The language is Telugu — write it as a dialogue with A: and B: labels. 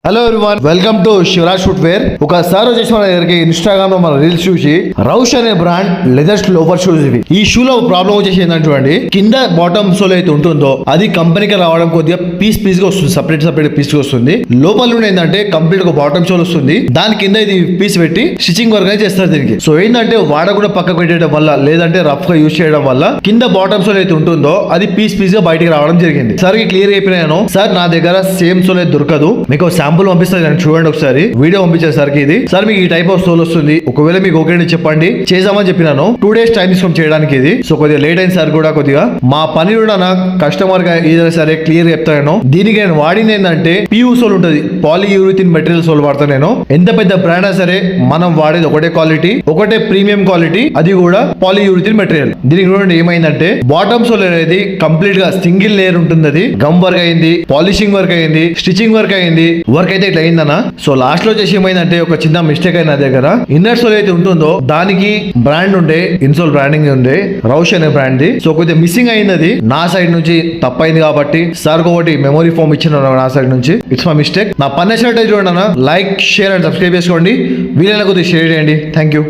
A: Hello everyone, welcome to Shivraj footwear. ఒకసారి వచ్చేసి మన దగ్గరికి ఇన్స్టాగ్రామ్ లో మన రీల్స్ చూసి రౌష్ అనే బ్రాండ్ లెదర్ లోఫర్ షూస్ ఇవి. ఈ షూ లో ప్రాబ్లం వచ్చేసి ఏంటంటే చూడండి, కింద బాటమ్ సోల్ అయితే ఉంటుందో అది కంపెనీకి రావడం కొద్దిగా పీస్ గా వస్తుంది, సపరేట్ పీస్ గా వస్తుంది. లోపల నుండి ఏంటంటే కంప్లీట్ గా బాటమ్ సోల్ వస్తుంది, దాని కింద ఇది పీస్ పెట్టి స్టిచింగ్ వర్క్ అయితే చేస్తారు దీనికి. సో ఏంటంటే వాడకుండా పక్కకు పెట్టడం వల్ల లేదంటే రఫ్ గా యూజ్ చేయడం వల్ల కింద బాటమ్ సోల్ అయితే ఉంటుందో అది పీస్ గా బయటికి రావడం జరిగింది. సార్ క్లియర్ అయిపోయినాను సార్, నా దగ్గర సేమ్ సోల్ అయితే దొరకదు, మీకు శాంపుల్ పంపిస్తాను చూడండి, ఒకసారి వీడియో పంపించారు సార్ కి. ఇది సార్ మీకు ఈ టైప్ ఆఫ్ సోల్ వస్తుంది, ఒకవేళ మీకు ఓకే చెప్పండి చేద్దామని చెప్పినాను. 2 days టైం తీసుకొని చేయడానికి ఇది. సో కొద్దిగా లేట్ అయింది సార్, కూడా కొద్దిగా మా పని కూడా నా కస్టమర్ గా ఏదైనా సరే క్లియర్ చెప్తాను. దీనికి నేను వాడింది ఏంటంటే పియూ సోల్ ఉంటుంది, పాలీయూరిథిన్ మెటీరియల్ సోల్ వాడతాను నేను. ఎంత పెద్ద బ్రాండ్ అయినా సరే మనం వాడేది ఒకటే క్వాలిటీ, ఒకటే ప్రీమియం క్వాలిటీ, అది కూడా పాలీయూరిథిన్ మెటీరియల్. దీనికి చూడండి ఏమైందంటే బాటమ్ సోల్ అనేది కంప్లీట్ గా సింగిల్ లేయర్ ఉంటుంది, అది గమ్ వర్క్ అయింది, పాలిషింగ్ వర్క్ అయింది, స్టిచింగ్ వర్క్ అయింది, వర్క్ అయితే ఇట్లా అయిందన్న. సో లాస్ట్ లో వచ్చేసి ఏమైందంటే ఒక చిన్న మిస్టేక్ అయిన దగ్గర ఇన్నర్ సోల్ అయితే ఉంటుందో దానికి బ్రాండ్ ఉండే ఇన్సోల్ బ్రాండింగ్ ఉండే రౌష్ అనే బ్రాండ్ ది. సో కొద్దిగా మిస్సింగ్ అయింది, అది నా సైడ్ నుంచి తప్పైంది కాబట్టి సార్ ఒకటి మెమరీ ఫోమ్ ఇచ్చిన నా సైడ్ నుంచి. It's my mistake. నా పని నచ్చినట్టు చూడండి అన్న, లైక్ షేర్ అండ్ సబ్స్క్రైబ్ చేసుకోండి, వీలైన కొద్దిగా షేర్ చేయండి. Thank you.